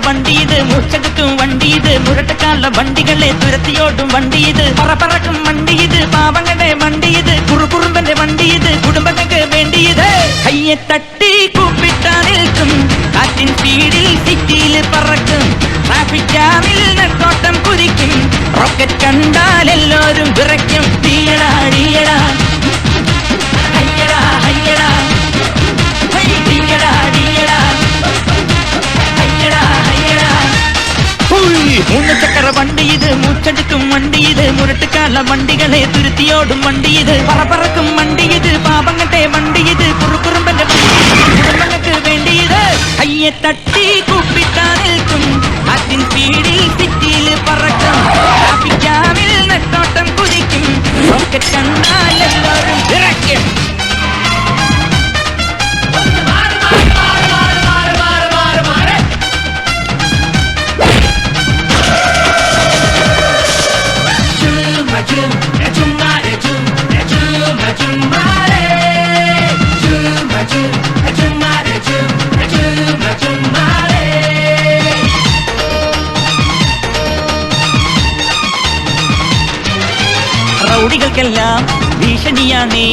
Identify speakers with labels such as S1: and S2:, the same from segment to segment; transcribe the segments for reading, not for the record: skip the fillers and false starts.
S1: വണ്ടി ഇത് മൂച്ചെടുക്കും വണ്ടി ഇത് മുരട്ടക്കാല വണ്ടികളെ തുരത്തിയോടും വണ്ടി ഇത് പറപ്പറക്കും വണ്ടി ഇത് പാവങ്ങളുടെ വണ്ടി ഇത് കുറുകുറുമ്പന്റെ വണ്ടി ഇത് കുടുംബങ്ങൾക്ക് വേണ്ടി ഇത് കയ്യെ തട്ടി കൂപ്പിട്ടാ നിൽക്കും കാറ്റിൻ സ്പീഡിൽ സിറ്റിയിൽ പറക്കും ട്രാഫിക് ജാമിൽ നെട്ടോട്ടം കുതിക്കും റോക്കറ്റ് കണ്ടാൽ എല്ലാവരും വിറയ്ക്കും തീയടാ ഡീയടാ ഹയ്യടാ ഹയ്യടാ മൂന്ന് ചക്കര വണ്ടി ഇത് മൂച്ചെടുക്കും വണ്ടി ഇത് മുരട്ടുകാല വണ്ടികളെ തുരുത്തിയോടും വണ്ടി ഇത് പറപ്പറക്കും വണ്ടി ഇത് പാപങ്ങളുടെ വണ്ടി ഇത് കുറുകുറുമ്പന്റെ കുടുംബങ്ങൾക്ക് വേണ്ടി ഇത് കയ്യെ തട്ടി കൂപ്പിട്ടാ നിൽക്കും അതിൻ സ്പീഡിൽ സിറ്റിയിൽ പറക്കും ട്രാഫിക് ജാമിൽ നെട്ടോട്ടം കുതിക്കും റോക്കറ്റ് കണ്ടാൽ എല്ലാവരും വിറയ്ക്കും. റൗഡികൾക്കെല്ലാം ഭീഷണിയാണേ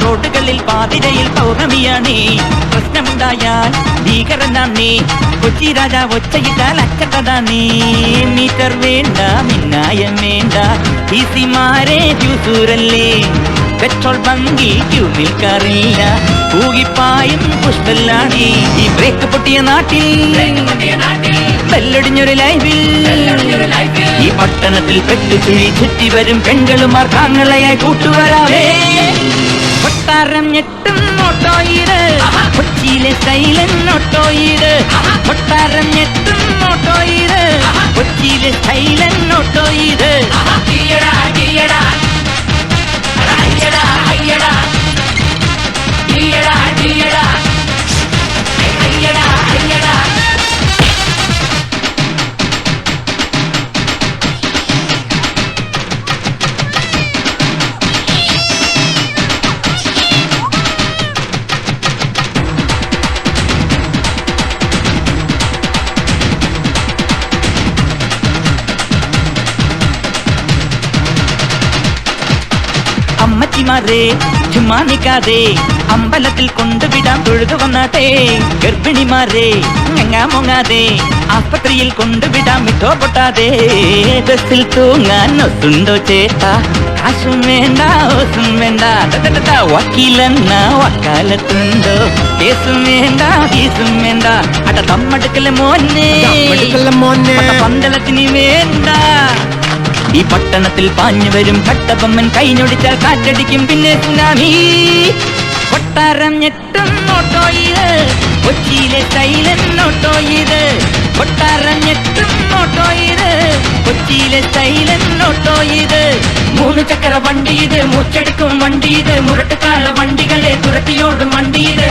S1: റോഡുകളിൽ പാതിരയിൽ പൗർണമിയാണേ പ്രശ്നമുണ്ടായാൽ ഭീകരനാണേ കൊച്ചി രാജാ ഒച്ചയിട്ടാൽ അച്ചട്ടതാണേ മീറ്റർ വേണ്ട മിന്നായം വേണ്ട ഈസിമാരെ ജ്യൂസൂരല്ലേ പെട്രോൾ ബങ്കി ക്യൂ നിൽക്കാറില്ല പൂകിപ്പായും പുഷ്പല്ലാണേ ഈ ബ്രേക്ക് പൊട്ടിയ നാട്ടിൽ ബെല്ലടിഞ്ഞൊരു ലൈവിൽ ഈ പട്ടണത്തിൽ പെട്ടുചുഴി ചുറ്റി വരും പെൺകളുമാർ കാങ്ങളയായി കൂട്ടുവരാവേ കൊട്ടാരം ഞെട്ടും ഓട്ടോ ഇത് കൊച്ചിയിലെ സ്റ്റൈലൻ ഓട്ടോ ഇത് കൊട്ടാരം ഞെട്ടും ഓട്ടോ ഇത് കൊച്ചിയിലെ സ്റ്റൈലൻ ഓട്ടോ ഇത് അമ്മച്ചിമാരെ ചുമ്മാ നിക്കാതെ അമ്പലത്തിൽ കൊണ്ടുവിടാൻ തൊഴുതു വന്നാട്ടെ ഗർഭിണിമാരെ ഞങ്ങാമൊങ്ങാതെ ആസ്പത്രിയിൽ കൊണ്ടുവിടാൻ വിട്ടോ പൊട്ടാതെ ബസ്സിൽ തൂങ്ങാൻ ഒത്തുണ്ടോ ചേട്ടാ കാശും വേണ്ട ഓസും വേണ്ട വക്കീലെന്ന വക്കാലത്തുണ്ടോ കേസും വേണ്ട ഫീസും വേണ്ട അട തമ്മടുക്കല മോനെ പന്തളത്തിന് വേണ്ട ഈ പട്ടണത്തിൽ പാഞ്ഞു വരും കട്ടബൊമ്മൻ കൈഞ്ഞൊടിച്ചാൽ കാറ്റടിക്കും പിന്നെ സുനാമി കൊട്ടാരം ഞെട്ടും ഓട്ടോ ഇത് കൊച്ചിയിലെ സ്റ്റൈലൻ ഓട്ടോ ഇത് കൊട്ടാരം ഞെട്ടും ഓട്ടോ ഇത് കൊച്ചിയിലെ സ്റ്റൈലൻ ഓട്ടോ ഇത് മൂന്ന് ചക്കര വണ്ടി ഇത് മൂച്ചെടുക്കും വണ്ടി ഇത് മുരട്ടുകാല വണ്ടികളെ തുരത്തിയോടും വണ്ടി ഇത്